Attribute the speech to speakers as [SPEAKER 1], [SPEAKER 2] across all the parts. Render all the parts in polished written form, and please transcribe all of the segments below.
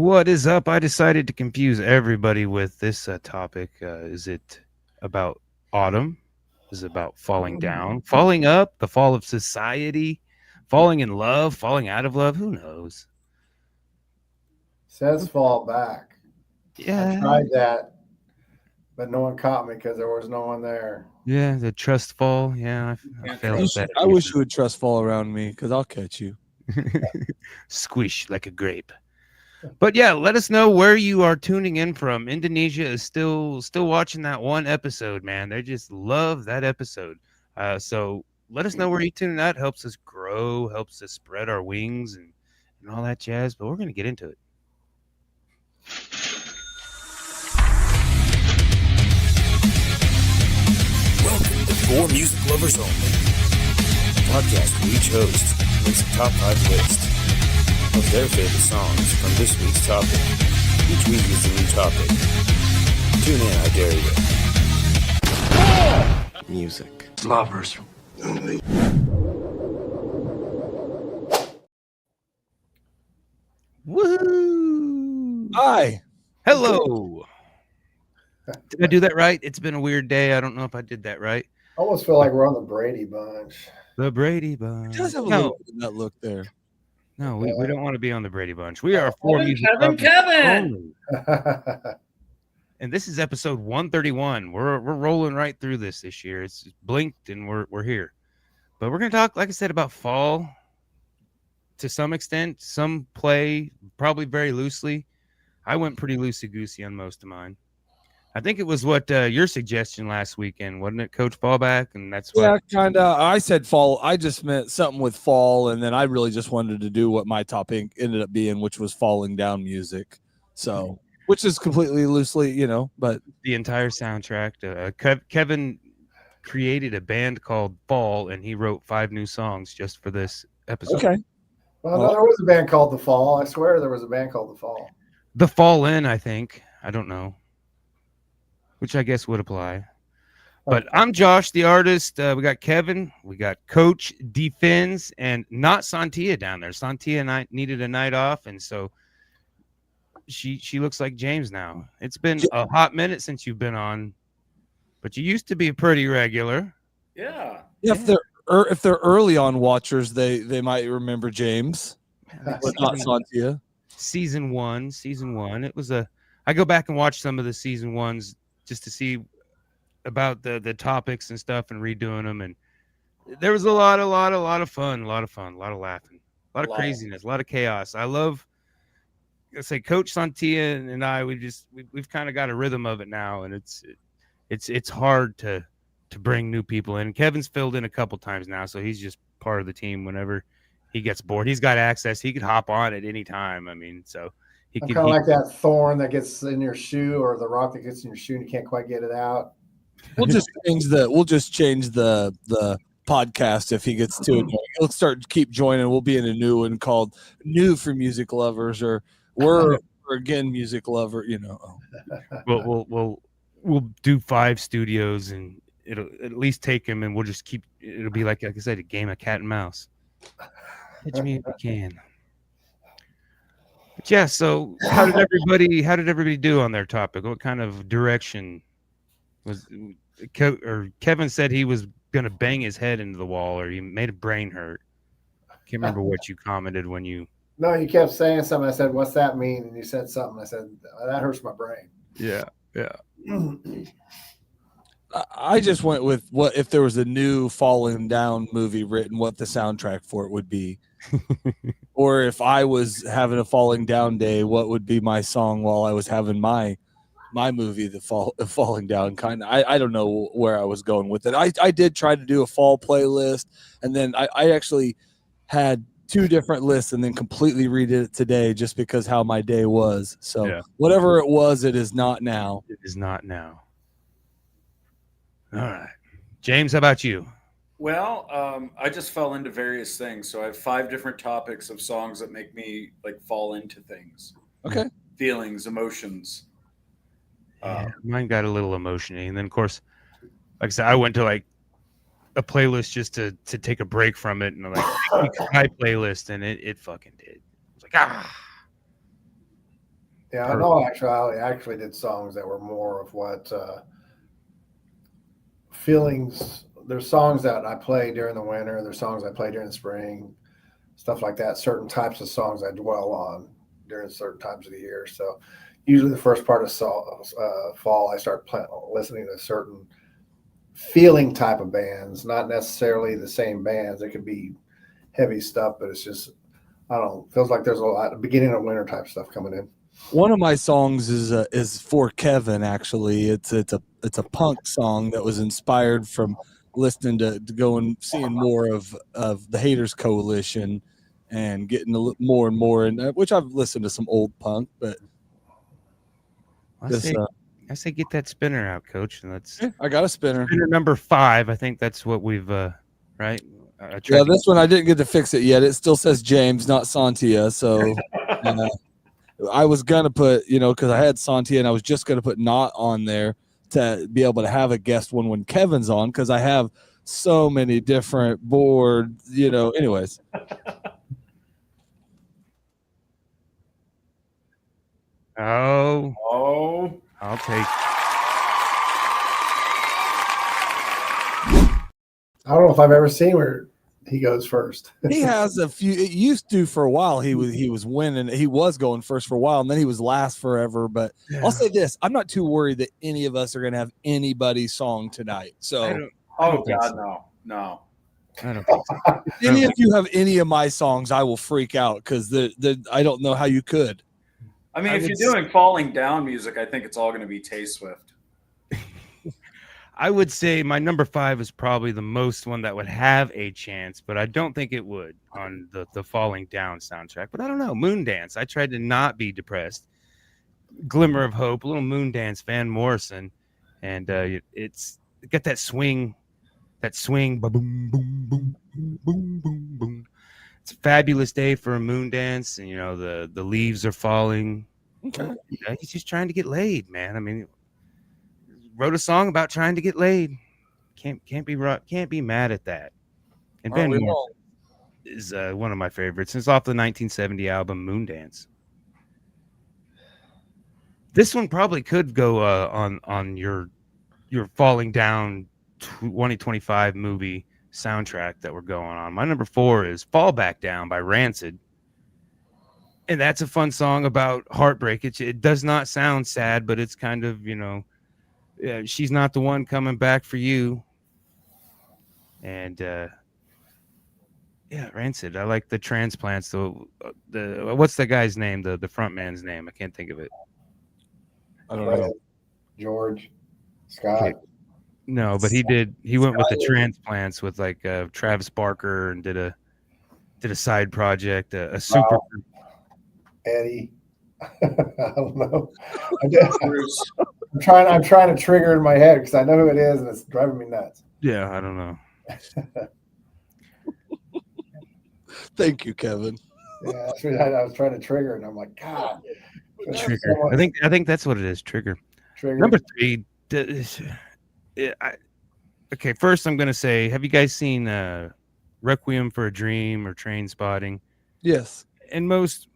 [SPEAKER 1] What is up? I decided to confuse everybody with this topic. Is it about autumn? Is it about falling down, falling up, the fall of society, falling in love, falling out of love? Who knows?
[SPEAKER 2] Says fall back.
[SPEAKER 1] Yeah.
[SPEAKER 2] I tried that, but no one caught me because there was no one there.
[SPEAKER 1] Yeah, the trust fall. Yeah, I failed at that.
[SPEAKER 3] I wish you would trust fall around me because I'll catch you.
[SPEAKER 1] Squish like a grape. But yeah, let us know where you are tuning in from. Indonesia is still watching that one episode, man. They just love that episode. So let us know where you tune in. Helps us grow, helps us spread our wings and all that jazz. But we're going to get into it.
[SPEAKER 4] Welcome to For Music Lovers Only, a podcast where each host makes a top 5 list of their favorite songs from this week's topic. Each week is a new topic. Tune in, I dare you.
[SPEAKER 5] Music Lovers Only.
[SPEAKER 1] Woohoo!
[SPEAKER 3] Hi.
[SPEAKER 1] Hello. Did I do that right? It's been a weird day. I don't know if I did that right.
[SPEAKER 2] I almost feel like we're on the Brady Bunch.
[SPEAKER 1] The Brady Bunch.
[SPEAKER 3] It does have a little bit of that look there.
[SPEAKER 1] No, we don't want to be on the Brady Bunch. We are For Music
[SPEAKER 6] Kevin.
[SPEAKER 1] And this is episode 131. We're rolling right through this year. It's just blinked and we're here. But we're going to talk, like I said, about fall to some extent. Some play probably very loosely. I went pretty loosey-goosey on most of mine. I think it was what your suggestion last weekend, wasn't it, Coach Fallback? And that's what.
[SPEAKER 3] Yeah, kind of. I said fall. I just meant something with fall, and then I really just wanted to do what my topic ended up being, which was falling down music. So, which is completely loosely, but
[SPEAKER 1] the entire soundtrack. Kevin created a band called Fall, and he wrote 5 new songs just for this episode.
[SPEAKER 3] Okay.
[SPEAKER 2] Well, no, there was a band called The Fall. I swear there was a band called The Fall.
[SPEAKER 1] The Fall In, I think. I don't know. Which I guess would apply. But I'm Josh, the artist. We got Kevin. We got Coach Defins and not Santia down there. Santia and I needed a night off, and so she looks like James now. It's been a hot minute since you've been on, but you used to be pretty regular.
[SPEAKER 6] Yeah.
[SPEAKER 3] If they're early on watchers, they might remember James, but not Santia.
[SPEAKER 1] Season one. It was I go back and watch some of the season ones just to see about the topics and stuff and redoing them. And there was a lot of fun, a lot of laughing, a lot of craziness, a lot of chaos. I say Coach Santia and I, we've kind of got a rhythm of it now. And it's hard to bring new people in. Kevin's filled in a couple times now, so he's just part of the team whenever he gets bored. He's got access. He could hop on at any time. I mean, so
[SPEAKER 2] I'm kind of like that thorn that gets in your shoe, or the rock that gets in your shoe and you can't quite get it out.
[SPEAKER 3] We'll just change the podcast if he gets too annoying. He'll keep joining. We'll be in a new one called New for Music Lovers, or we're again music lover.
[SPEAKER 1] We'll do 5 studios, and it'll at least take him, and we'll just keep. It'll be like I said, a game of cat and mouse. Catch me if you can. But yeah, so how did everybody do on their topic? What kind of direction was Kevin said he was gonna bang his head into the wall, or he made a brain hurt? Can't remember what you commented when you.
[SPEAKER 2] No, you kept saying something. I said, "What's that mean?" And you said something. I said, "That hurts my brain."
[SPEAKER 1] Yeah.
[SPEAKER 3] I just went with what if there was a new Falling Down movie written, what the soundtrack for it would be. Or if I was having a falling down day, what would be my song while I was having my movie, the falling down kind of. I don't know where I was going with it. I did try to do a fall playlist, and then I actually had 2 different lists and then completely redid it today just because how my day was. So Whatever it was, it is not now.
[SPEAKER 1] It is not now. All right. James, how about you?
[SPEAKER 6] Well, I just fell into various things. So I have 5 different topics of songs that make me fall into things.
[SPEAKER 3] Okay.
[SPEAKER 6] Feelings, emotions.
[SPEAKER 1] Mine got a little emotion-y. And then, of course, like I said, I went to a playlist just to take a break from it. And my playlist, and it fucking did. It was like,
[SPEAKER 2] Yeah, I know. Actually, I actually did songs that were more of what feelings. There's songs that I play during the winter. There's songs I play during the spring, stuff like that. Certain types of songs I dwell on during certain times of the year. So usually the first part of fall, I start listening to certain feeling type of bands, not necessarily the same bands. It could be heavy stuff, but it's just, I don't know, feels like there's a lot of beginning of winter type stuff coming in.
[SPEAKER 3] One of my songs is for Kevin. Actually, it's a punk song that was inspired from listening to go and seeing more of the Haters Coalition and getting more and more. And which I've listened to some old punk, but
[SPEAKER 1] I say get that spinner out, Coach, and let's.
[SPEAKER 3] I got a spinner.
[SPEAKER 1] Spinner number 5. I think that's what we've right.
[SPEAKER 3] Yeah, this one I didn't get to fix it yet. It still says James, not Santia. So I was gonna put, because I had Santia, and I was just gonna put not on there to be able to have a guest one when Kevin's on, because I have so many different boards. Anyways.
[SPEAKER 1] Oh, I'll take.
[SPEAKER 2] I don't know if I've ever seen where he goes first.
[SPEAKER 3] He has a few. It used to for a while. He was winning. He was going first for a while, and then he was last forever. But yeah. I'll say this: I'm not too worried that any of us are going to have anybody's song tonight. So,
[SPEAKER 6] no.
[SPEAKER 1] I don't think so.
[SPEAKER 3] If any of you have any of my songs, I will freak out because I don't know how you could.
[SPEAKER 6] I mean, if you're doing falling down music, I think it's all going to be Tay-Swift.
[SPEAKER 1] I would say my number 5 is probably the most one that would have a chance, but I don't think it would on the Falling Down soundtrack. But I don't know. Moondance. I tried to not be depressed. Glimmer of Hope, a little Moondance fan, Morrison. And it's got that swing, boom, boom, boom, boom, boom, boom, boom. It's a fabulous day for a Moondance, and the leaves are falling.
[SPEAKER 3] Okay.
[SPEAKER 1] He's just trying to get laid, man. I mean, wrote a song about trying to get laid. Can't be mad at that. And Ben Morrison is one of my favorites. It's off the 1970 album Moondance. This one probably could go on your Falling Down 2025 movie soundtrack that we're going on. My number 4 is Fall Back Down by Rancid. And that's a fun song about heartbreak. It does not sound sad, but it's kind of, she's not the one coming back for you. And Rancid. I like the Transplants. The what's the guy's name? The front man's name. I can't think of it.
[SPEAKER 3] I don't know.
[SPEAKER 2] George Scott.
[SPEAKER 1] No, but he went with the Transplants with like Travis Barker and did a side project, a super
[SPEAKER 2] Eddie. I don't know. I'm trying to trigger in my head because I know who it is and it's driving me nuts.
[SPEAKER 1] Yeah, I don't know.
[SPEAKER 3] Thank you, Kevin.
[SPEAKER 2] Yeah, that's what I was trying to trigger, and I'm like, God.
[SPEAKER 1] Trigger. I think that's what it is. Trigger. Number 3. Okay, first I'm gonna say, have you guys seen Requiem for a Dream or Train Spotting?
[SPEAKER 3] Yes.
[SPEAKER 1] And most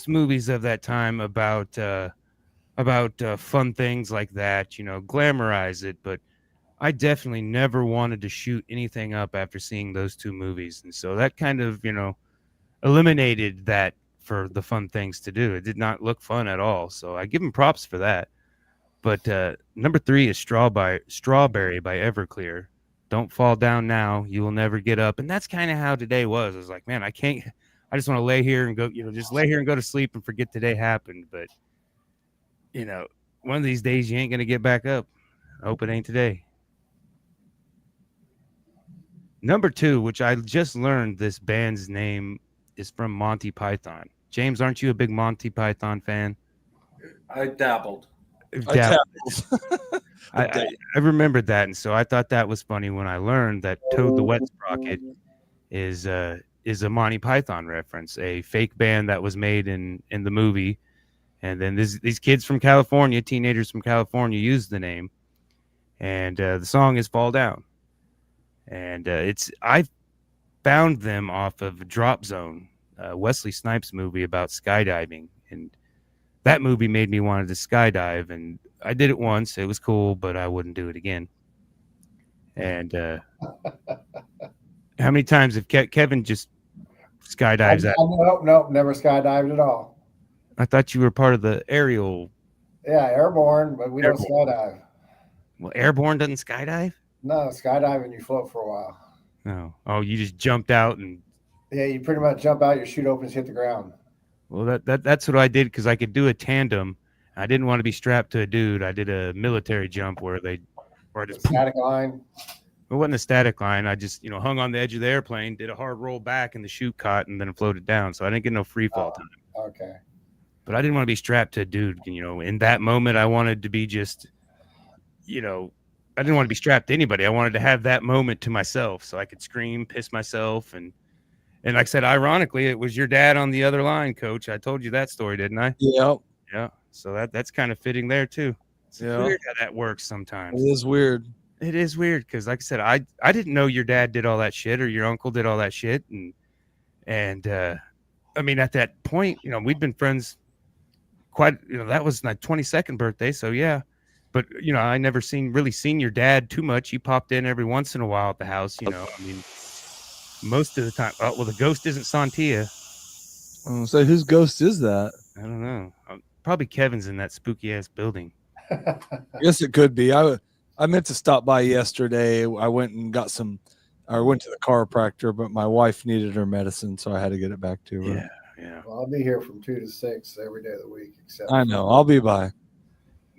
[SPEAKER 1] movies of that time about fun things like that, glamorize it, but I definitely never wanted to shoot anything up after seeing those 2 movies, and so that kind of eliminated that for the fun things to do. It did not look fun at all, so I give them props for that. But number 3 is Strawberry by Everclear. Don't fall down now, you will never get up. And that's kind of how today was. I was like, man, I just want to lay here and go, just lay here and go to sleep and forget today happened. But, one of these days you ain't going to get back up. I hope it ain't today. Number 2, which I just learned this band's name is from Monty Python. James, aren't you a big Monty Python fan?
[SPEAKER 6] I dabbled.
[SPEAKER 1] I remembered that, and so I thought that was funny when I learned that Toad the Wet Sprocket is a Monty Python reference, a fake band that was made in the movie, and then these kids from California, teenagers from California, used the name, and the song is "Fall Down," and I found them off of Drop Zone, Wesley Snipes movie about skydiving, and that movie made me want to skydive, and I did it once. It was cool, but I wouldn't do it again. And how many times have Kevin just skydives out?
[SPEAKER 2] Nope, never skydived at all.
[SPEAKER 1] I thought you were part of the aerial.
[SPEAKER 2] Yeah, airborne, but we don't skydive.
[SPEAKER 1] Well, airborne doesn't skydive?
[SPEAKER 2] No, skydiving, you float for a while.
[SPEAKER 1] No. Oh, you just jumped out and.
[SPEAKER 2] Yeah, you pretty much jump out, your chute opens, hit the ground.
[SPEAKER 1] Well, that's what I did because I could do a tandem. I didn't want to be strapped to a dude. I did a military jump where I just
[SPEAKER 2] static line.
[SPEAKER 1] It wasn't a static line. I just hung on the edge of the airplane, did a hard roll back, and the chute caught, and then floated down. So I didn't get no free fall time.
[SPEAKER 2] Okay.
[SPEAKER 1] But I didn't want to be strapped to a dude. In that moment, I wanted to be just, I didn't want to be strapped to anybody. I wanted to have that moment to myself so I could scream, piss myself, and like I said, ironically, it was your dad on the other line, Coach. I told you that story, didn't I?
[SPEAKER 3] Yeah.
[SPEAKER 1] Yeah. So that's kind of fitting there too. It's weird how that works sometimes.
[SPEAKER 3] It is weird.
[SPEAKER 1] It is weird because, like I said, I didn't know your dad did all that shit or your uncle did all that shit, and I mean, at that point, we'd been friends quite. That was my 22nd birthday, so yeah. But I never really seen your dad too much. He popped in every once in a while at the house. I mean, most of the time. Oh well, the ghost isn't Santia.
[SPEAKER 3] So whose ghost is that?
[SPEAKER 1] I don't know. Probably Kevin's in that spooky ass building.
[SPEAKER 3] Yes, it could be. I meant to stop by yesterday. I went and got I went to the chiropractor, but my wife needed her medicine, so I had to get it back to her.
[SPEAKER 1] Yeah.
[SPEAKER 2] Well, I'll be here from 2 to 6 every day of the week. Except
[SPEAKER 3] I know. I'll be by.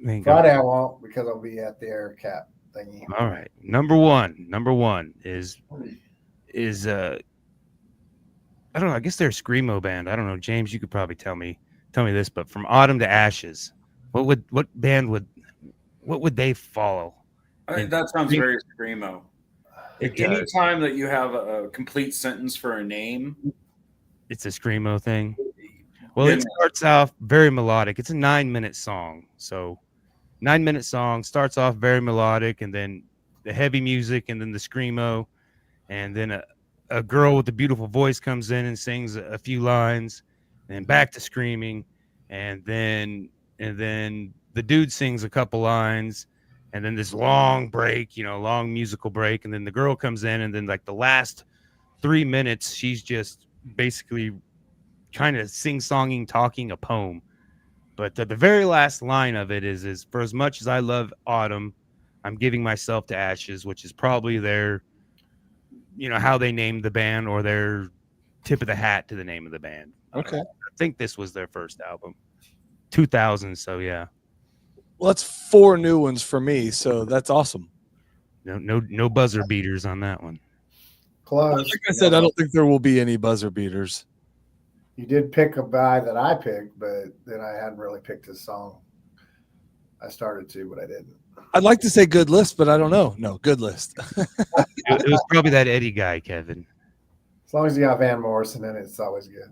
[SPEAKER 2] Friday I won't because I'll be at the air cap thingy.
[SPEAKER 1] All right. Number one is I don't know. I guess they're a screamo band. I don't know. James, you could probably tell me this, but From Autumn to Ashes, what band would they follow?
[SPEAKER 6] That sounds very screamo.
[SPEAKER 1] It
[SPEAKER 6] Anytime that you have a complete sentence for a name,
[SPEAKER 1] it's a screamo thing. Well, it starts off very melodic. It's a 9-minute song. So 9-minute song starts off very melodic, and then the heavy music, and then the screamo, and then a girl with a beautiful voice comes in and sings a few lines, and back to screaming, and then the dude sings a couple lines, and then this long break, long musical break, and then the girl comes in, and then like the last 3 minutes, she's just basically kind of sing-songing, talking a poem. But the very last line of it is for as much as I love autumn, I'm giving myself to ashes, which is probably their, how they named the band or their tip of the hat to the name of the band.
[SPEAKER 3] Okay.
[SPEAKER 1] I think this was their first album, 2000. So yeah.
[SPEAKER 3] Well, that's 4 new ones for me, so that's awesome.
[SPEAKER 1] No buzzer beaters on that one.
[SPEAKER 2] Close.
[SPEAKER 3] Like I said, I don't think there will be any buzzer beaters.
[SPEAKER 2] You did pick a guy that I picked, but then I hadn't really picked his song. I started to, but I didn't.
[SPEAKER 3] I'd like to say good list, but I don't know. No, good list.
[SPEAKER 1] It was probably that Eddie guy, Kevin.
[SPEAKER 2] As long as you got Van Morrison in it, it's always good.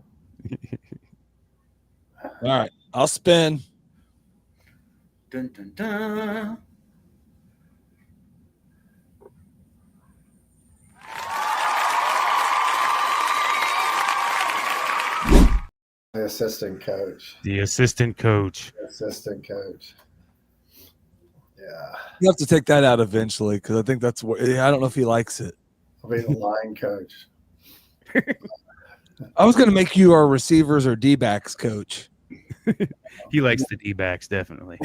[SPEAKER 3] All right, I'll spin.
[SPEAKER 6] Dun, dun, dun.
[SPEAKER 2] The assistant coach.
[SPEAKER 1] The assistant coach.
[SPEAKER 2] Yeah.
[SPEAKER 3] You have to take that out eventually because I think that's what I don't know if he likes it.
[SPEAKER 2] I'll be the line coach.
[SPEAKER 3] I was going to make you our receivers or D-backs coach.
[SPEAKER 1] He likes the D-backs, definitely.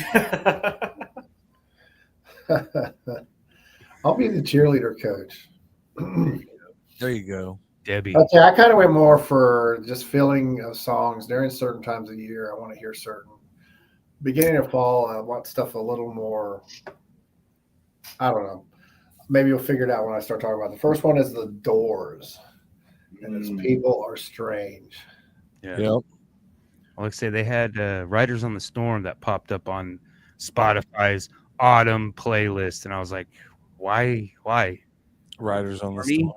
[SPEAKER 2] I'll be the cheerleader coach.
[SPEAKER 3] There you go.
[SPEAKER 1] Debbie.
[SPEAKER 2] Okay, I kind of went more for just filling of songs during certain times of the year. I want to hear certain. Beginning of fall, I want stuff a little more. I don't know. Maybe you'll figure it out when I start talking about it. The first one is The Doors, and it's People Are Strange.
[SPEAKER 1] Yeah.
[SPEAKER 3] Yep.
[SPEAKER 1] Like I say, they had Riders on the Storm that popped up on Spotify's autumn playlist, and I was like, why?
[SPEAKER 3] Riders on the Storm.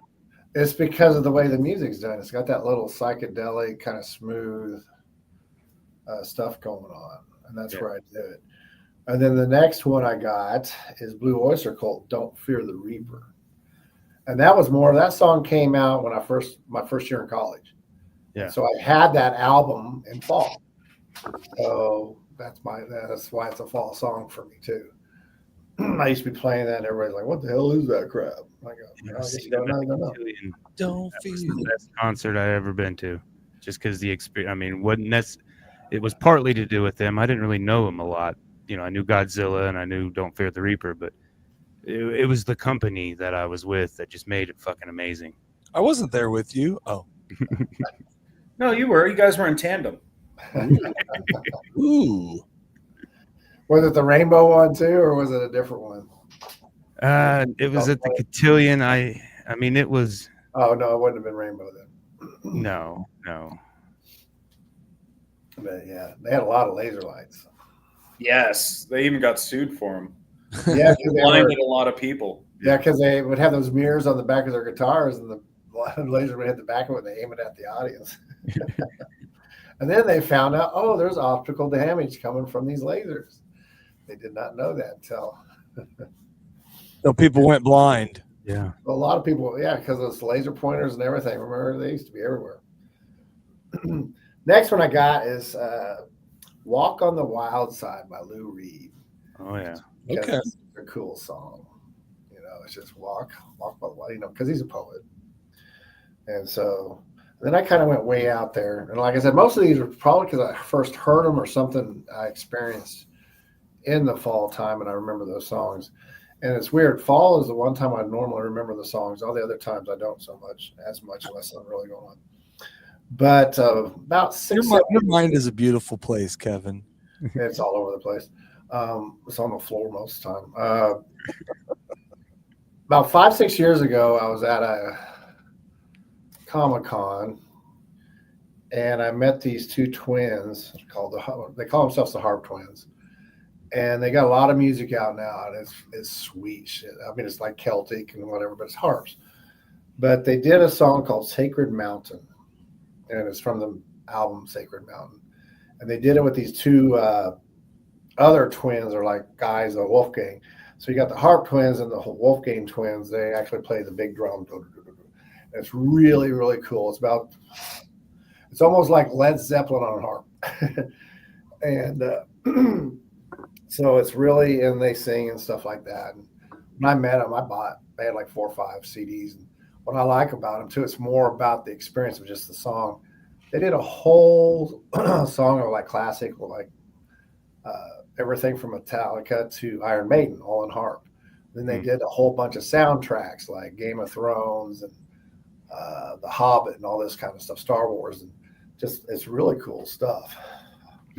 [SPEAKER 2] It's because of the way the music's done. It's got that little psychedelic, kind of smooth stuff going on, and that's where I do it. And then the next one I got is Blue Oyster Cult, Don't Fear the Reaper. And that was more, that song came out when my first year in college.
[SPEAKER 1] Yeah.
[SPEAKER 2] So I had that album in fall. So that's why it's a fall song for me too. I used to be playing that, and everybody's like, "What the hell is that crap?" I go, "I guess you don't know."
[SPEAKER 3] Don't
[SPEAKER 1] That was
[SPEAKER 3] feel
[SPEAKER 1] the best concert I ever been to, just because the experience. I mean, it was partly to do with them. I didn't really know them a lot. I knew Godzilla and I knew Don't Fear the Reaper, but it was the company that I was with that just made it fucking amazing.
[SPEAKER 3] I wasn't there with you. Oh.
[SPEAKER 6] No, you were. You guys were in tandem.
[SPEAKER 3] Ooh.
[SPEAKER 2] Was it the rainbow one too, or was it a different one?
[SPEAKER 1] It was at the Cotillion. I mean, it was.
[SPEAKER 2] Oh no, it wouldn't have been rainbow then.
[SPEAKER 1] No.
[SPEAKER 2] But yeah, they had a lot of laser lights.
[SPEAKER 6] Yes, they even got sued for them.
[SPEAKER 2] Yeah,
[SPEAKER 6] They blinded a lot of people.
[SPEAKER 2] Yeah, because they would have those mirrors on the back of their guitars, and the laser would hit the back of it, and they aim it at the audience. And then they found out, there's optical damage coming from these lasers. They did not know that until.
[SPEAKER 3] So people went blind.
[SPEAKER 1] Yeah.
[SPEAKER 2] A lot of people, because those laser pointers and everything. Remember, they used to be everywhere. Next one I got is "Walk on the Wild Side" by Lou Reed.
[SPEAKER 1] Oh yeah.
[SPEAKER 3] Okay.
[SPEAKER 2] It's a cool song. It's just walk by the wild, because he's a poet. And so then I kind of went way out there. And like I said, most of these were probably because I first heard them or something I experienced in the fall time, and I remember those songs. And it's weird. Fall is the one time I normally remember the songs. All the other times I don't as much unless I'm really going on. But about
[SPEAKER 3] your mind is a beautiful place, Kevin.
[SPEAKER 2] It's all over the place. It's on the floor most of the time. About 5-6 years ago, I was at a Comic-Con, and I met these two twins they call themselves the Harp Twins. And they got a lot of music out now, and it's sweet shit. I mean, it's like Celtic and whatever, but it's harps. But they did a song called "Sacred Mountain," and it's from the album "Sacred Mountain." And they did it with these two other twins, or like guys, a Wolfgang. So you got the Harp Twins and the Wolfgang Twins. They actually play the big drum. It's really, really cool. It's almost like Led Zeppelin on a harp. And so it's really, and they sing and stuff like that. And when I met them, they had like 4 or 5 CDs. And what I like about them too, it's more about the experience of just the song. They did a whole song of like classic, like everything from Metallica to Iron Maiden, all in harp. Then they did a whole bunch of soundtracks like Game of Thrones and The Hobbit and all this kind of stuff, Star Wars, and it's really cool stuff.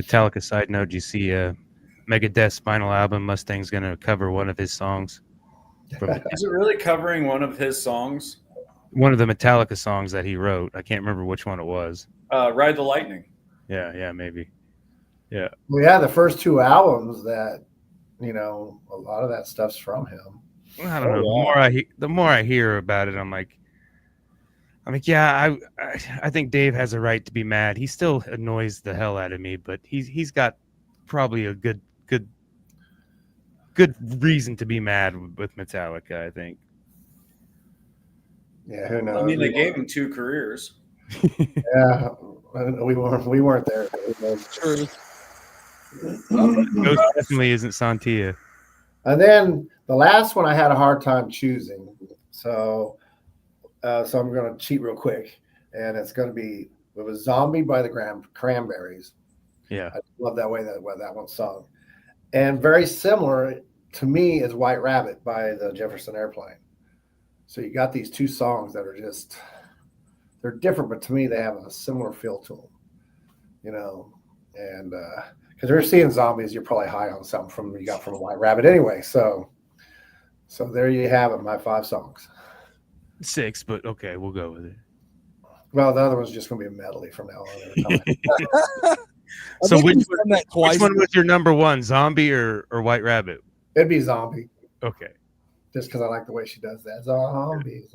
[SPEAKER 1] Metallica side note: you see Megadeth's final album, Mustang's going to cover one of his songs.
[SPEAKER 6] Is it really covering one of his songs?
[SPEAKER 1] One of the Metallica songs that he wrote. I can't remember which one it was.
[SPEAKER 6] Ride the Lightning.
[SPEAKER 1] Yeah, maybe. Yeah.
[SPEAKER 2] Well, yeah, the first 2 albums that, a lot of that stuff's from him.
[SPEAKER 1] I don't know. The more I hear about it, I'm like, yeah, I think Dave has a right to be mad. He still annoys the hell out of me, but he's got probably a good reason to be mad with Metallica, I think.
[SPEAKER 2] Yeah, who knows?
[SPEAKER 6] I mean, they gave him 2 careers.
[SPEAKER 2] Yeah, we weren't there.
[SPEAKER 3] True.
[SPEAKER 1] Ghost definitely isn't Santia.
[SPEAKER 2] And then the last one I had a hard time choosing, so I'm going to cheat real quick, and it was "Zombie" by the Cranberries.
[SPEAKER 1] Yeah,
[SPEAKER 2] I love that way that one sung, and very similar to me is "White Rabbit" by the Jefferson Airplane. So you got these 2 songs that are they're different, but to me they have a similar feel to them, and because we're seeing zombies, you're probably high on something you got from a White Rabbit anyway. So there you have it, my 5 songs.
[SPEAKER 1] 6, but okay, we'll go with it.
[SPEAKER 2] Well, the other one's just going to be a medley from now on.
[SPEAKER 1] So which one was your number 1, Zombie or White Rabbit?
[SPEAKER 2] It'd be Zombie.
[SPEAKER 1] Okay.
[SPEAKER 2] Just because I like the way she does that. Zombie.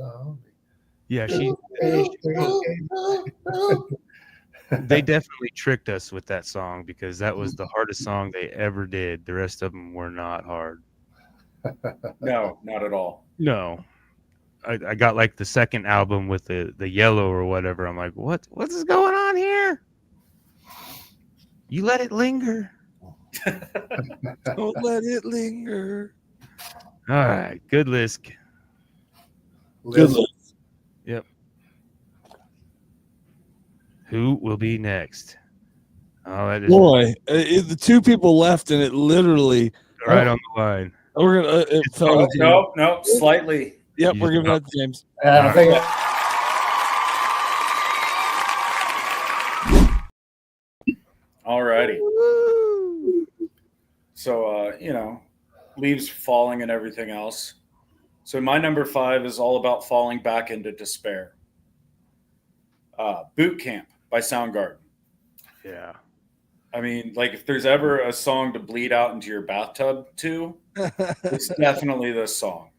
[SPEAKER 1] Yeah, they definitely tricked us with that song, because that was the hardest song they ever did. The rest of them were not hard.
[SPEAKER 6] No, not at all.
[SPEAKER 1] No. I got like the second album with the yellow or whatever. I'm like, what is going on here? You let it linger.
[SPEAKER 3] Don't let it linger.
[SPEAKER 1] All right, good list.
[SPEAKER 3] Good
[SPEAKER 2] Liz,
[SPEAKER 3] luck.
[SPEAKER 1] Yep. Who will be next? Oh, that is
[SPEAKER 3] Boy, the two people left, and it literally
[SPEAKER 1] right on the line.
[SPEAKER 3] we're gonna. It fell to James.
[SPEAKER 6] No, slightly.
[SPEAKER 3] Yep,
[SPEAKER 1] You
[SPEAKER 3] we're
[SPEAKER 1] just-
[SPEAKER 3] giving that to James.
[SPEAKER 2] and I think
[SPEAKER 6] Alrighty. So, leaves falling and everything else. So my number 5 is all about falling back into despair. Boot Camp by Soundgarden.
[SPEAKER 1] Yeah.
[SPEAKER 6] I mean, like if there's ever a song to bleed out into your bathtub to, it's definitely this song.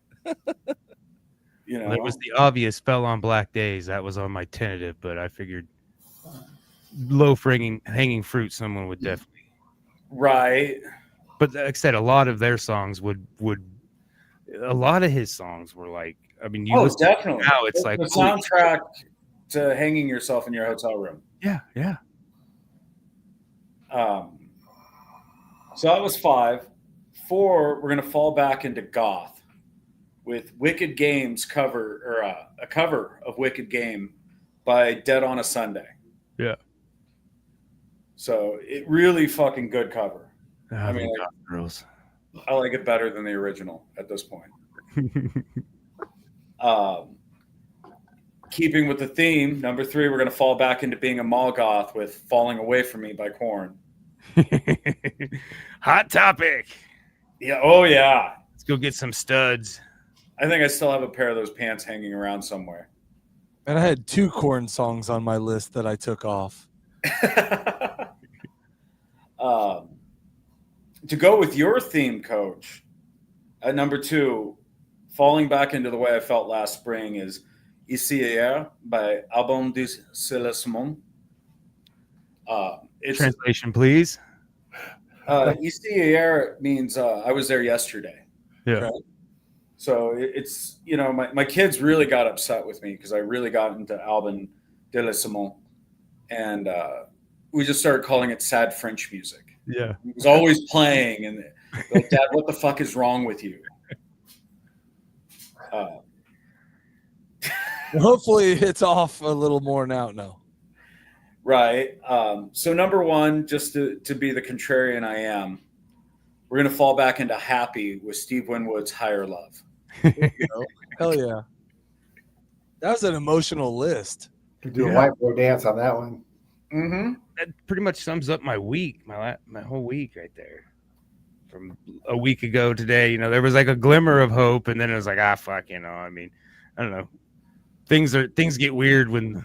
[SPEAKER 6] You know,
[SPEAKER 1] Well, it was the obvious Fell on Black Days. That was on my tentative, but I figured low hanging fruit someone would definitely.
[SPEAKER 6] right.
[SPEAKER 1] But like I said, a lot of their songs would a lot of his songs were like, I mean, you listen
[SPEAKER 6] Definitely.
[SPEAKER 1] now, it's like
[SPEAKER 6] the
[SPEAKER 1] holy
[SPEAKER 6] soundtrack to hanging yourself in your hotel room.
[SPEAKER 1] yeah.
[SPEAKER 6] So that was 5. 4, we're going to fall back into goth with Wicked Games cover, or a cover of Wicked Game by Dead on a Sunday.
[SPEAKER 1] Yeah.
[SPEAKER 6] So it really fucking good cover.
[SPEAKER 1] I
[SPEAKER 6] mean,
[SPEAKER 1] mean,
[SPEAKER 6] like-
[SPEAKER 1] girls.
[SPEAKER 6] I like it better than the original at this point. Keeping with the theme, number 3, we're going to fall back into being a mall goth with Falling Away From Me by Korn.
[SPEAKER 1] Hot topic.
[SPEAKER 6] Yeah. Oh, yeah.
[SPEAKER 1] Let's go get some studs.
[SPEAKER 6] I think I still have a pair of those pants hanging around somewhere.
[SPEAKER 3] And I had 2 Korn songs on my list that I took off.
[SPEAKER 6] To go with your theme, Coach, at number 2, falling back into the way I felt last spring is Hier by Albin de Simone. It's
[SPEAKER 1] Translation, please.
[SPEAKER 6] Hier means I was there yesterday.
[SPEAKER 1] Yeah.
[SPEAKER 6] Right? So it's, my kids really got upset with me because I really got into Albin de Simone. And we just started calling it sad French music.
[SPEAKER 1] Yeah.
[SPEAKER 6] It was always playing, and like, Dad, what the fuck is wrong with you?
[SPEAKER 3] Hopefully, it's off a little more now. No.
[SPEAKER 6] Right. So number 1, just to be the contrarian I am, we're going to fall back into Happy with Steve Winwood's Higher Love.
[SPEAKER 3] Hell yeah. That was an emotional list.
[SPEAKER 2] could do a
[SPEAKER 1] Yeah.
[SPEAKER 2] white boy dance on that one.
[SPEAKER 6] Mm-hmm.
[SPEAKER 1] That pretty much sums up my week, my whole week right there. From a week ago today, there was like a glimmer of hope, and then it was like, fuck, I mean, I don't know. Things get weird when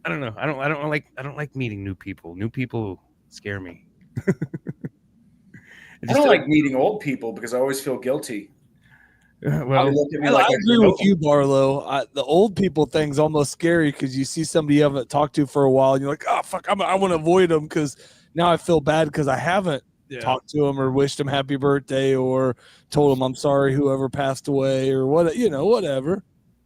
[SPEAKER 1] I don't know. I don't like meeting new people. New people scare me.
[SPEAKER 6] I don't like meeting old people because I always feel guilty.
[SPEAKER 1] Well,
[SPEAKER 6] They look at me
[SPEAKER 3] I
[SPEAKER 6] like
[SPEAKER 3] agree with you, Barlow. The old people thing's almost scary because you see somebody you haven't talked to for a while, and you're like, oh, fuck, I want to avoid them because now I feel bad because I haven't talked to them or wished them happy birthday or told them I'm sorry whoever passed away or whatever.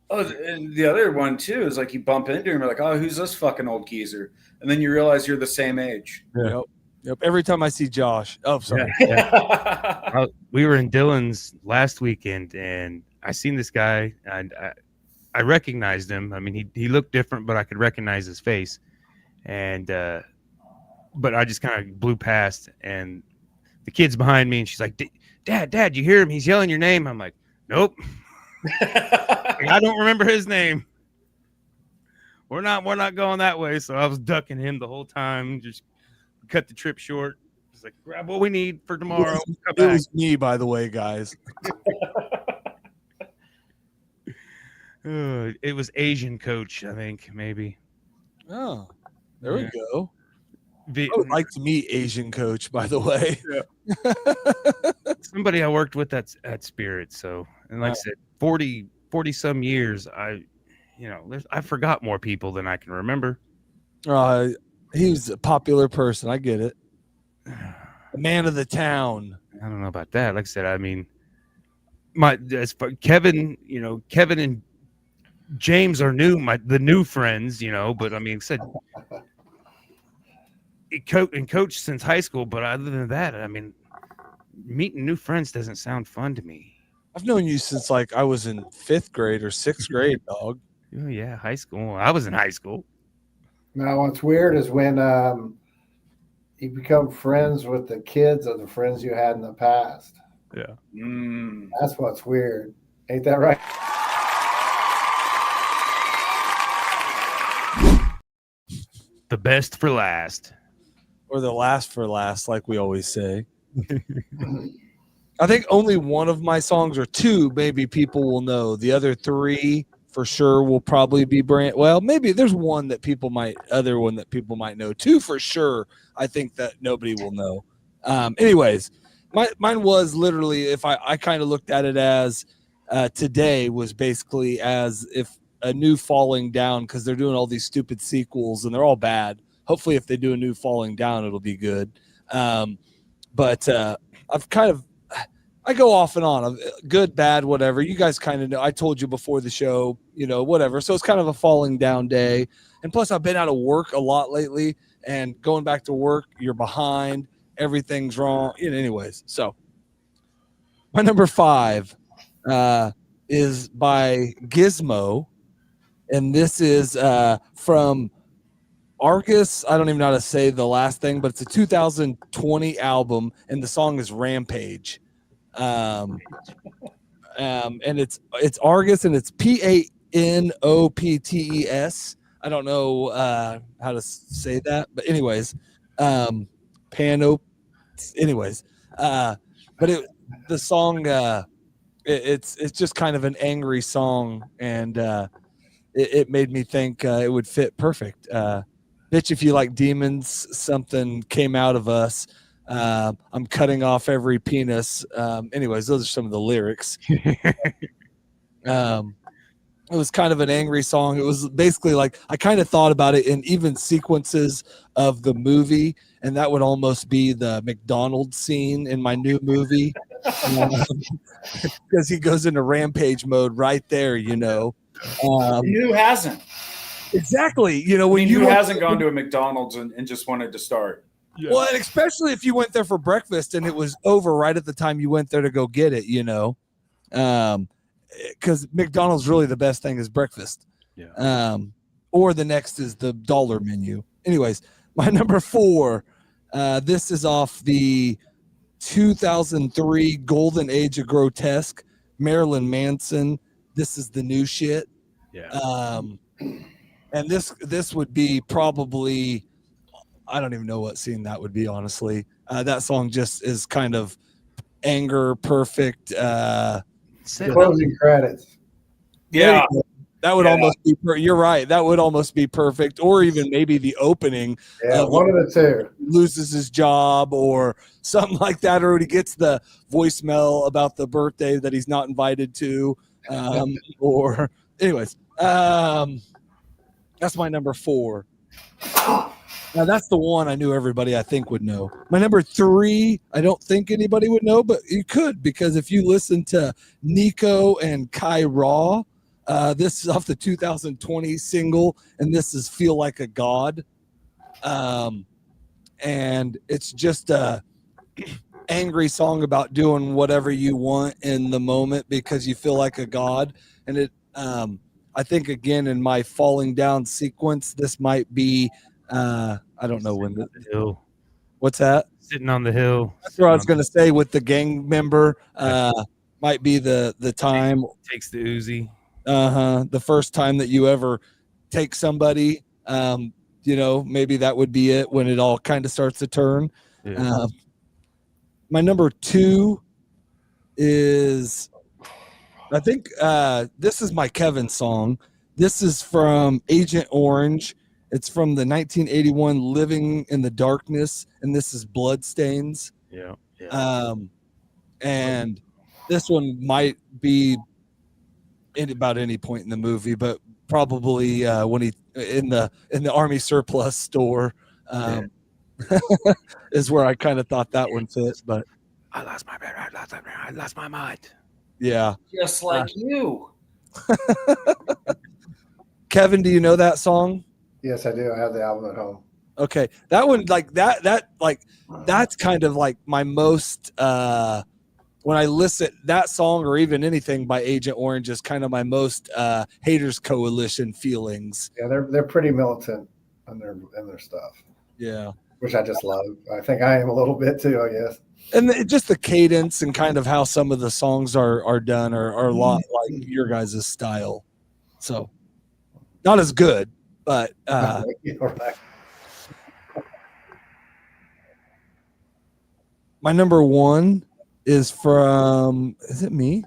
[SPEAKER 6] Oh, and the other one too is like you bump into him, you're like, oh, who's this fucking old geezer? And then you realize you're the same age.
[SPEAKER 3] Yeah. Yep. Every time I see Josh. Oh, sorry.
[SPEAKER 1] We were in Dillon's last weekend, and I seen this guy, and I recognized him. I mean, he looked different, but I could recognize his face. And but I just kind of blew past, and the kid's behind me, and she's like, Dad, you hear him? He's yelling your name. I'm like, nope. I don't remember his name. We're not going that way. So I was ducking him the whole time, just cut the trip short. It's like, grab what we need for tomorrow.
[SPEAKER 3] It was me, by the way, guys.
[SPEAKER 1] It was Asian coach, I think, maybe.
[SPEAKER 3] Oh, there we go.
[SPEAKER 1] I
[SPEAKER 3] I would like to meet Asian coach, by the way.
[SPEAKER 1] Somebody I worked with at Spirit. So, and like I said, 40 some years, I forgot more people than I can remember.
[SPEAKER 3] He's a popular person. I get it. A man of the town.
[SPEAKER 1] I don't know about that. Like I said, I mean, as far Kevin and James are the new friends, but I mean, coached since high school, but other than that, I mean, meeting new friends doesn't sound fun to me.
[SPEAKER 3] I've known you since like I was in 5th grade or 6th grade, dog.
[SPEAKER 1] Oh yeah, high school. I was in high school.
[SPEAKER 2] Now, what's weird is when you become friends with the kids of the friends you had in the past.
[SPEAKER 1] Yeah.
[SPEAKER 2] That's what's weird. Ain't that right?
[SPEAKER 1] The best for last.
[SPEAKER 3] Or the last for last, like we always say. I think only one of my songs or two maybe people will know. The other three for sure will probably be brand. Well, maybe there's one that people might know. Two for sure. I think that nobody will know. Anyways, mine was literally, if I kind of looked at it as today was basically as if a new Falling Down, because they're doing all these stupid sequels and they're all bad. Hopefully if they do a new Falling Down, it'll be good. But I go off and on, good, bad, whatever. You guys kind of know. I told you before the show, whatever. So it's kind of a falling down day. And plus, I've been out of work a lot lately. And going back to work, you're behind. Everything's wrong. Anyways, so my number 5 is by Gizmo. And this is from Argus. I don't even know how to say the last thing, but it's a 2020 album. And the song is Rampage. And it's Argus, and it's Panoptes. I don't know how to say that, but anyways, anyways, but the song it's just kind of an angry song, and it made me think it would fit perfect. Bitch, if you like demons, something came out of us. I'm cutting off every penis. Anyways, those are some of the lyrics. It was kind of an angry song. It was basically like, I kind of thought about it in even sequences of the movie, and that would almost be the McDonald's scene in my new movie. Because he goes into rampage mode right there,
[SPEAKER 6] Who hasn't?
[SPEAKER 3] Exactly.
[SPEAKER 6] Who hasn't gone to a McDonald's and just wanted to start?
[SPEAKER 3] Yeah. Well, and especially if you went there for breakfast and it was over right at the time you went there to go get it, because McDonald's really the best thing is breakfast.
[SPEAKER 1] Yeah.
[SPEAKER 3] Or the next is the dollar menu. Anyways, my number 4, this is off the 2003 Golden Age of Grotesque, Marilyn Manson. This is the new shit.
[SPEAKER 1] Yeah.
[SPEAKER 3] And this would be probably, I don't even know what scene that would be, honestly. That song just is kind of anger perfect.
[SPEAKER 2] Closing credits.
[SPEAKER 6] Yeah.
[SPEAKER 3] That would almost be, you're right. That would almost be perfect. Or even maybe the opening.
[SPEAKER 2] Yeah, one of the two.
[SPEAKER 3] Loses his job or something like that. Or he gets the voicemail about the birthday that he's not invited to. Or anyways, that's my number 4. Now that's the one I knew everybody I think would know. My number 3, I don't think anybody would know, but you could, because if you listen to Nikko and Kiraw, this is off the 2020 single, and this is Feel Like a God. And it's just a angry song about doing whatever you want in the moment because you feel like a god. And it, I think again, in my falling down sequence, this might be, I don't know when.
[SPEAKER 1] The hill.
[SPEAKER 3] What's that?
[SPEAKER 1] Sitting on the hill.
[SPEAKER 3] That's what I was going to say with the gang member. Might be the time.
[SPEAKER 1] Takes the Uzi.
[SPEAKER 3] The first time that you ever take somebody, maybe that would be it when it all kind of starts to turn.
[SPEAKER 1] Yeah.
[SPEAKER 3] My number 2 is, I think this is my Kevin song. This is from Agent Orange. It's from the 1981 Living in the Darkness, and this is Bloodstains.
[SPEAKER 1] Yeah.
[SPEAKER 3] And this one might be in about any point in the movie, but probably when he in the Army surplus store is where I kind of thought that one fit. But
[SPEAKER 1] I lost my mind.
[SPEAKER 3] Yeah,
[SPEAKER 6] just like you.
[SPEAKER 3] Kevin, do you know that song?
[SPEAKER 2] Yes, I do. I have the album at home.
[SPEAKER 3] Okay, that one that's kind of like my most when I listen that song or even anything by Agent Orange is kind of my most Haters Coalition feelings.
[SPEAKER 2] Yeah, they're pretty militant in their stuff.
[SPEAKER 3] Yeah,
[SPEAKER 2] Which I just love. I think I am a little bit too, I guess.
[SPEAKER 3] and just the cadence and kind of how some of the songs are done are a lot like your guys' style. So not as good, but
[SPEAKER 2] Right.
[SPEAKER 3] my number one is from. Is it me?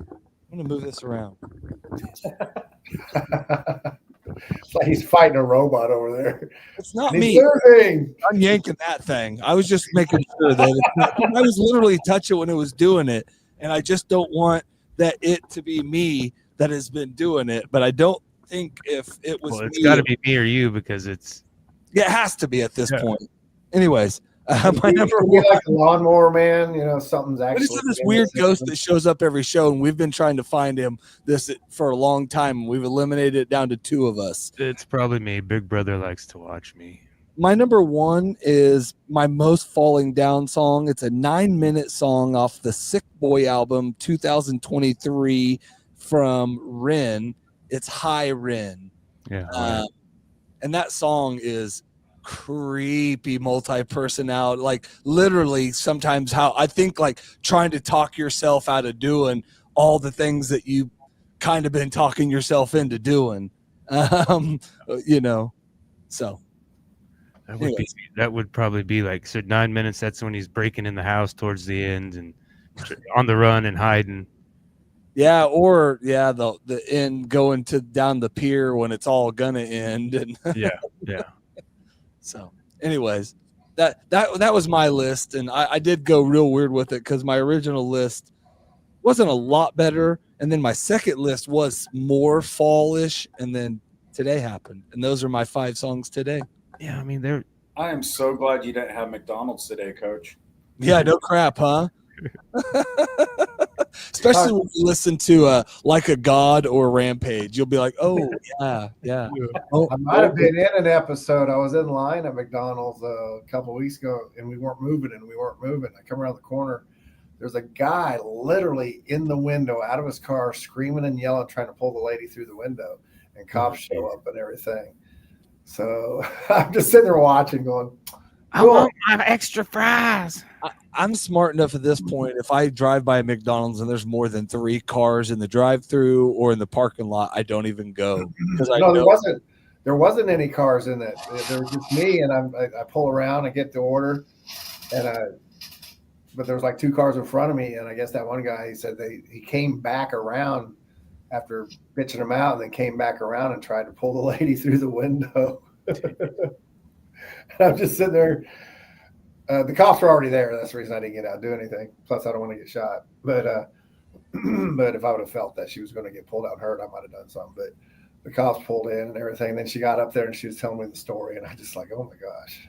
[SPEAKER 3] I'm gonna move this around.
[SPEAKER 2] It's like he's fighting a robot over there.
[SPEAKER 3] It's not
[SPEAKER 2] He's
[SPEAKER 3] me.
[SPEAKER 2] losing.
[SPEAKER 3] I'm yanking that thing. I was just making sure that it's not, I was literally touching when it was doing it, and I just don't want that it to be me that has been doing it. But I don't think if it was
[SPEAKER 1] Well, it's
[SPEAKER 3] me,
[SPEAKER 1] got to be me or you because it's.
[SPEAKER 3] yeah, it has to be at this point. Anyways, my
[SPEAKER 2] You
[SPEAKER 3] number
[SPEAKER 2] feel
[SPEAKER 3] one.
[SPEAKER 2] like a lawnmower man, something's
[SPEAKER 3] What
[SPEAKER 2] actually.
[SPEAKER 3] is this weird ghost that shows up every show, and we've been trying to find him for a long time, and we've eliminated it down to two of us.
[SPEAKER 1] It's probably me. Big Brother likes to watch me.
[SPEAKER 3] My number one is my most falling down song. It's a 9-minute song off the Sick Boy album 2023 from Ren. It's Hi Ren.
[SPEAKER 1] Yeah.
[SPEAKER 3] And that song is creepy multi-personality, like literally sometimes how I think like trying to talk yourself out of doing all the things that you kind of been talking yourself into doing. So
[SPEAKER 1] That would probably be like 9 minutes. That's when he's breaking in the house towards the end and on the run and hiding.
[SPEAKER 3] Yeah, or the end going to down the pier when it's all gonna end. And
[SPEAKER 1] yeah.
[SPEAKER 3] So, anyways, that was my list, and I did go real weird with it because my original list wasn't a lot better, and then my second list was more fallish, and then today happened, and those are my 5 songs today.
[SPEAKER 1] Yeah, I mean they're.
[SPEAKER 6] I am so glad you didn't have McDonald's today, Coach.
[SPEAKER 3] Yeah, no crap, huh? Especially when you listen to Like a God or Rampage, you'll be like, oh yeah. Oh,
[SPEAKER 2] I might have been in an episode. I was in line at McDonald's a couple of weeks ago, and we weren't moving. I come around the corner. There's a guy literally in the window, out of his car, screaming and yelling, trying to pull the lady through the window, and cops show up and everything. So I'm just sitting there watching, going,
[SPEAKER 1] I want my extra fries.
[SPEAKER 3] I'm smart enough at this point. If I drive by a McDonald's and there's more than 3 cars in the drive-through or in the parking lot, I don't even go because
[SPEAKER 2] there wasn't any cars in it. There was just me, and I pull around and get the order, but there was like 2 cars in front of me, and I guess that one guy, he said he came back around after bitching him out, and then came back around and tried to pull the lady through the window. I'm just sitting there. The cops were already there. That's the reason I didn't get out and do anything. Plus, I don't want to get shot. But if I would have felt that she was going to get pulled out and hurt, I might have done something. But the cops pulled in and everything. And then she got up there and she was telling me the story, and I just like, oh my gosh.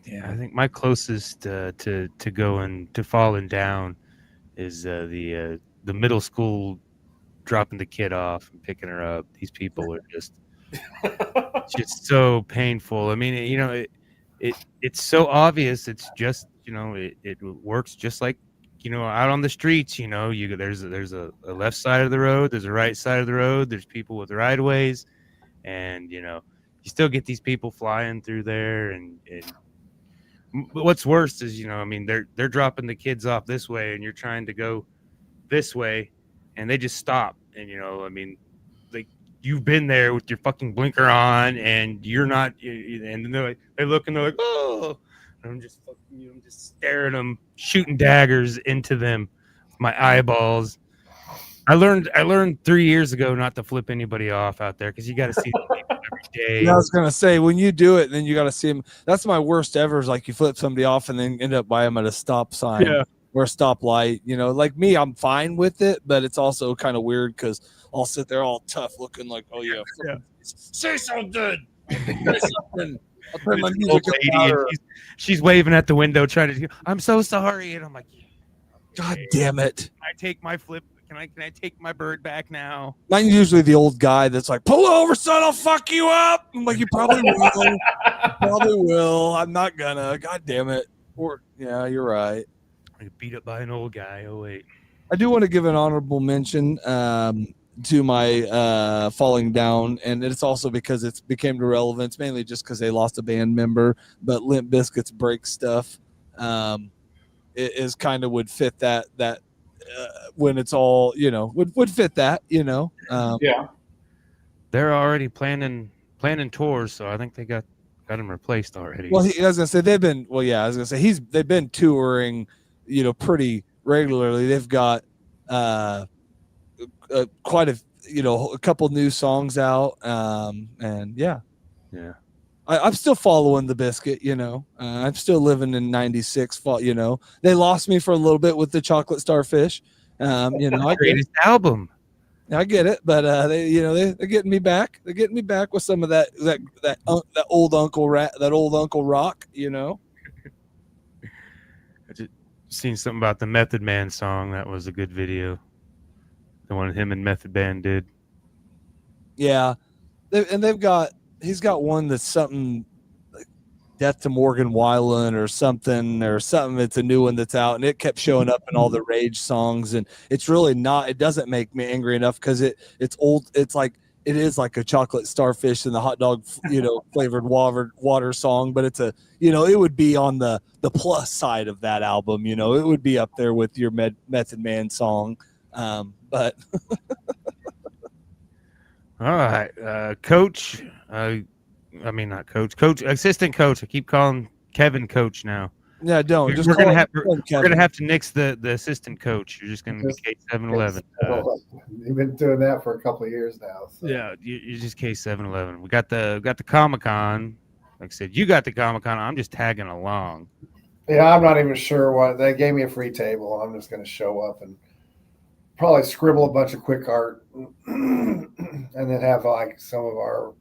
[SPEAKER 1] Yeah, I think my closest to going to falling down is the middle school dropping the kid off and picking her up. These people are just so painful. I mean, it's so obvious. It's just, it works just like, out on the streets, there's a left side of the road, there's a right side of the road, there's people with right of ways, and you still get these people flying through there, and what's worse is, they're dropping the kids off this way and you're trying to go this way and they just stop, and like you've been there with your fucking blinker on and you're not, and they look and they're like, oh, and I'm just fucking, I'm just staring at them, shooting daggers into them, my eyeballs. I learned 3 years ago not to flip anybody off out there because you got to see them every day.
[SPEAKER 3] Yeah, I was gonna say, when you do it, then you got to see them. That's my worst ever. Is like you flip somebody off and then end up by them at a stop sign or a stoplight. Like me, I'm fine with it, but it's also kind of weird because I'll sit there all tough, looking like, oh yeah. Say something. Say something. I'll turn my music louder.
[SPEAKER 1] She's waving at the window, trying to. I'm so sorry, and I'm like,
[SPEAKER 3] God damn it!
[SPEAKER 1] Can I take my flip? Can I take my bird back now?
[SPEAKER 3] I'm usually the old guy that's like, pull over, son, I'll fuck you up. I'm like, you probably will. Probably will. I'm not gonna. God damn it. Or yeah, you're right.
[SPEAKER 1] I get beat up by an old guy. Oh wait.
[SPEAKER 3] I do want to give an honorable mention to my falling down, and it's also because it's became irrelevant, mainly just because they lost a band member. But Limp Bizkit's break stuff it is kind of would fit that when it's all would fit that
[SPEAKER 6] Yeah.
[SPEAKER 1] They're already planning tours, so I think they got him replaced already.
[SPEAKER 3] Well, I was gonna say they've been. Well, yeah, I was gonna say they've been touring, pretty regularly. They've got quite a couple new songs out, and yeah. I'm still following the Biscuit. I'm still living in '96. They lost me for a little bit with the Chocolate Starfish.
[SPEAKER 1] Greatest album.
[SPEAKER 3] I get it, but they're getting me back. They're getting me back with some of that old Uncle Rock.
[SPEAKER 1] I just seen something about the Method Man song. That was a good video. The one him and Method Man did.
[SPEAKER 3] Yeah, he's got one that's something like Death to Morgan Weiland or something. It's a new one that's out, and it kept showing up in all the Rage songs, and it's really not. It doesn't make me angry enough because it's old. It is like a Chocolate Starfish and the hot dog, flavored water song, but it's it would be on the plus side of that album. It would be up there with your Method Man song, but.
[SPEAKER 1] All right, coach. Not coach. Assistant coach. I keep calling Kevin coach now.
[SPEAKER 3] Yeah, don't.
[SPEAKER 1] We're gonna have to nix the assistant coach. You're just gonna be K711.
[SPEAKER 2] You've been doing that for a couple of years now. So.
[SPEAKER 1] Yeah, you're just K711. We got the Comic-Con. Like I said, you got the Comic-Con. I'm just tagging along.
[SPEAKER 2] Yeah, I'm not even sure what they gave me a free table. I'm just gonna show up and probably scribble a bunch of quick art and then have like some of our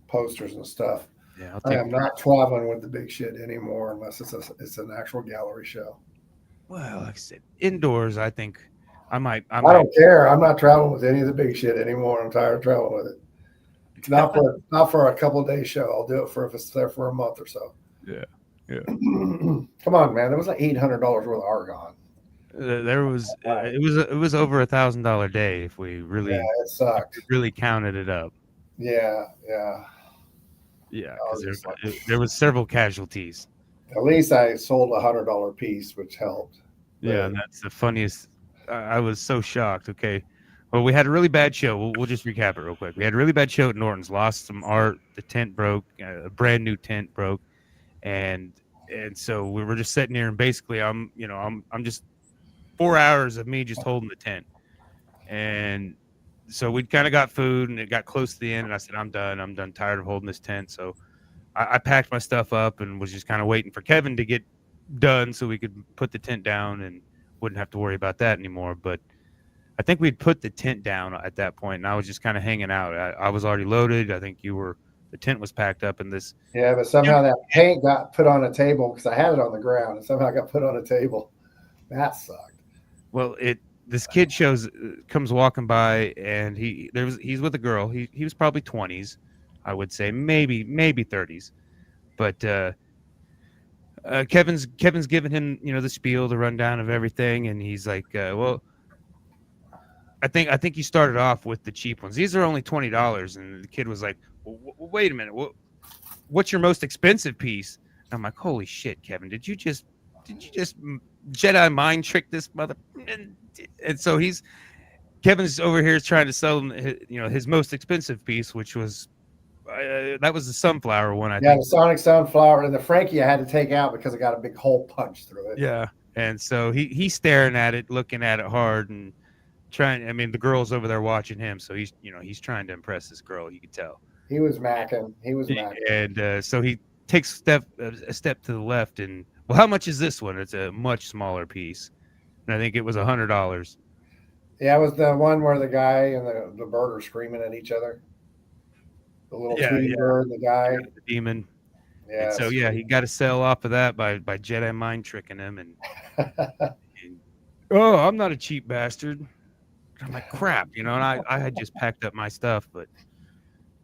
[SPEAKER 2] posters and stuff.
[SPEAKER 1] Yeah,
[SPEAKER 2] I am not traveling with the big shit anymore unless it's an actual gallery show.
[SPEAKER 1] Well, like I said, indoors, I think I might.
[SPEAKER 2] I don't care. I'm not traveling with any of the big shit anymore. I'm tired of traveling with it. Not for a couple of days show. I'll do it if it's there for a month or so.
[SPEAKER 1] Yeah.
[SPEAKER 2] Come on, man. There was like $800 worth of art gone.
[SPEAKER 1] There was it was over $1,000 day if we really
[SPEAKER 2] it sucked.
[SPEAKER 1] Really counted it up.
[SPEAKER 2] Yeah.
[SPEAKER 1] Because there was several casualties.
[SPEAKER 2] At least I sold $100 piece, which helped.
[SPEAKER 1] Yeah, and that's the funniest. I was so shocked. Okay, well, we had a really bad show. We'll just recap it real quick. We had a really bad show at Norton's. Lost some art. The tent broke. A brand new tent broke, and so we were just sitting here, and basically, I'm just 4 hours of me just holding the tent, and so we kind of got food, and it got close to the end, and I said, I'm done, tired of holding this tent. So I packed my stuff up and was just kind of waiting for Kevin to get done so we could put the tent down and wouldn't have to worry about that anymore. But I think we'd put the tent down at that point, and I was just kind of hanging out. I was already loaded. I think the tent was packed up in this.
[SPEAKER 2] Yeah, but somehow that paint got put on a table because I had it on the ground, and somehow got put on a table. That sucked.
[SPEAKER 1] Well, this kid comes walking by, and he's with a girl. He was probably 20s, I would say, maybe 30s, but Kevin's giving him the spiel, the rundown of everything, and he's like, well, I think you started off with the cheap ones. These are only $20, and the kid was like, well, wait a minute, what's your most expensive piece? And I'm like, holy shit, Kevin, did you just Jedi mind trick this mother? And so Kevin's over here trying to sell him his most expensive piece, which was that was the sunflower one. I think.
[SPEAKER 2] The Sonic Sunflower, and the Frankie I had to take out because it got a big hole punched through it.
[SPEAKER 1] Yeah, and so he's staring at it, looking at it hard, and trying. I mean, the girl's over there watching him, so he's trying to impress this girl. You could tell
[SPEAKER 2] he was macking.
[SPEAKER 1] And so he takes a step to the left, and well, how much is this one? It's a much smaller piece, and I think it was $100.
[SPEAKER 2] Yeah, it was the one where the guy and the bird are screaming at each other. The little Tweety bird, the guy,
[SPEAKER 1] the demon.
[SPEAKER 2] Yeah.
[SPEAKER 1] And so he got to sell off of that by Jedi mind tricking him, and oh, I'm not a cheap bastard. I'm like, crap, and I had just packed up my stuff, but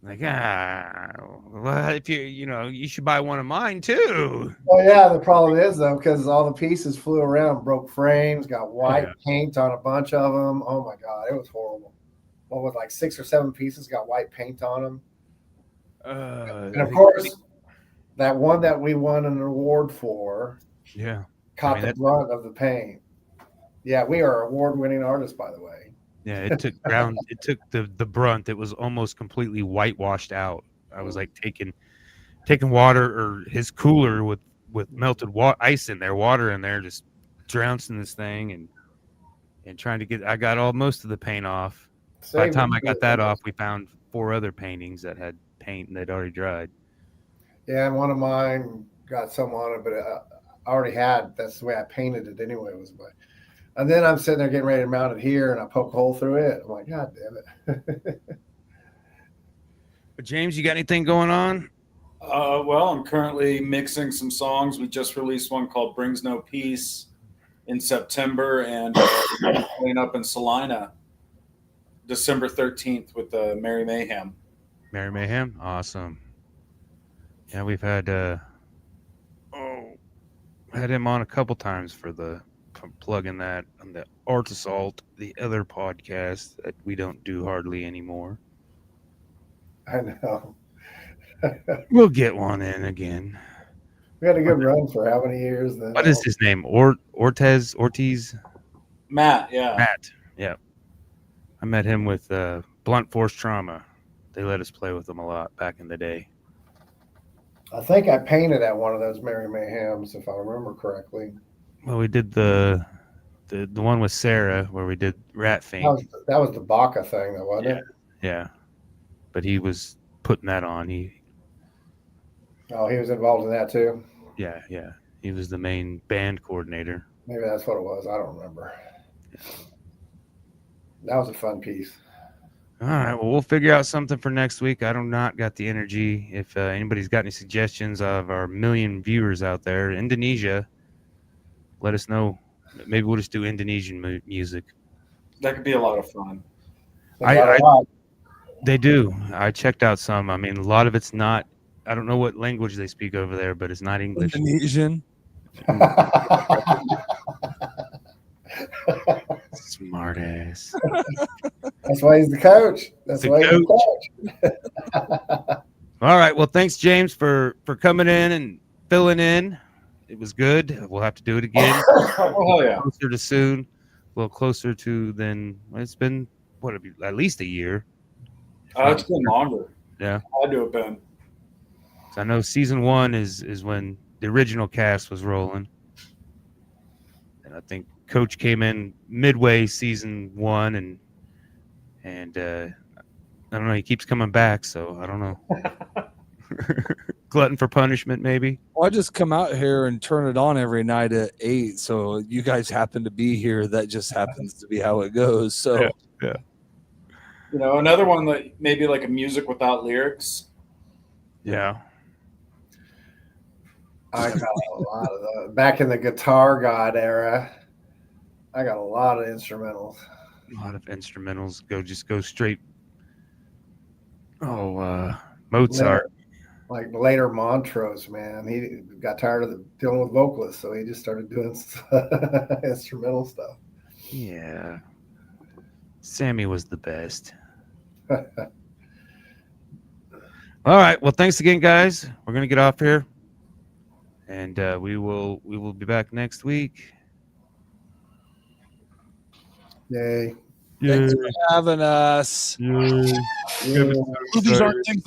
[SPEAKER 1] Like, well, if you should buy one of mine too.
[SPEAKER 2] Well, yeah, the problem is though, because all the pieces flew around, broke frames, got white paint on a bunch of them. Oh my god, it was horrible. What was like 6 or 7 pieces got white paint on them. And of course, that one that we won an award for, caught the brunt of the paint. Yeah, we are award-winning artists, by the way.
[SPEAKER 1] Yeah, it took the brunt. It was almost completely whitewashed out. I was like taking water or his cooler with melted ice in there, water in there, just trouncing this thing and trying to get. I got most of the paint off. By the time I got that off, we found 4 other paintings that had paint and they'd already dried.
[SPEAKER 2] Yeah, and one of mine got some on it, but I already had. That's the way I painted it anyway. And then I'm sitting there getting ready to mount it here, and I poke a hole through it. I'm like, God damn it.
[SPEAKER 1] But James, you got anything going on?
[SPEAKER 6] Well, I'm currently mixing some songs. We just released one called Brings No Peace in September, and playing up in Salina December 13th with Merry Mayhem.
[SPEAKER 1] Merry Mayhem? Awesome. Yeah, we've had him on a couple times for the plugging that on the Art Assault, the other podcast that we don't do hardly anymore.
[SPEAKER 2] I know.
[SPEAKER 1] We'll get one in again.
[SPEAKER 2] We had a good run for how many years then?
[SPEAKER 1] What is his name? Ortiz?
[SPEAKER 6] Matt, yeah.
[SPEAKER 1] Matt, yeah. I met him with Blunt Force Trauma. They let us play with them a lot back in the day.
[SPEAKER 2] I think I painted at one of those Merry Mayhems, if I remember correctly.
[SPEAKER 1] Well, we did the one with Sarah where we did Rat Fiend.
[SPEAKER 2] That was the Baca thing, though, wasn't it?
[SPEAKER 1] Yeah. But he was putting that on. He
[SPEAKER 2] was involved in that too?
[SPEAKER 1] Yeah. He was the main band coordinator.
[SPEAKER 2] Maybe that's what it was. I don't remember. Yeah. That was a fun piece.
[SPEAKER 1] All right. Well, we'll figure out something for next week. I do not got the energy. If anybody's got any suggestions of our million viewers out there, Indonesia, let us know. Maybe we'll just do Indonesian music.
[SPEAKER 6] That could be a lot of fun.
[SPEAKER 1] They do. I checked out some. I mean, a lot of it's not. I don't know what language they speak over there, but it's not English.
[SPEAKER 3] Indonesian.
[SPEAKER 1] Smart ass.
[SPEAKER 2] That's why he's the coach. That's why he's the coach.
[SPEAKER 1] All right. Well, thanks, James, for coming in and filling in. It was good. We'll have to do it again.
[SPEAKER 6] Oh yeah.
[SPEAKER 1] Closer to soon. A little closer to than it's been. What at least a year.
[SPEAKER 6] It's been longer.
[SPEAKER 1] Yeah.
[SPEAKER 6] Had to have been.
[SPEAKER 1] So I know season 1 is when the original cast was rolling, and I think Coach came in midway season 1, and I don't know. He keeps coming back, so I don't know. Glutton for punishment, maybe.
[SPEAKER 3] Well, I just come out here and turn it on every night at 8. So you guys happen to be here. That just happens to be how it goes. So
[SPEAKER 1] yeah.
[SPEAKER 6] You know, another one that maybe like a music without lyrics.
[SPEAKER 1] Yeah.
[SPEAKER 2] I got a lot of those. Back in the Guitar God era, I got a lot of instrumentals.
[SPEAKER 1] A lot of instrumentals. Go straight. Mozart.
[SPEAKER 2] Later Montrose, man. He got tired of dealing with vocalists, so he just started doing instrumental stuff.
[SPEAKER 1] Yeah. Sammy was the best. All right. Well, thanks again, guys. We're gonna get off here, and we will be back next week.
[SPEAKER 2] Yay!
[SPEAKER 3] Thanks for having us.
[SPEAKER 1] Yay.
[SPEAKER 2] Yeah.
[SPEAKER 3] Movies aren't things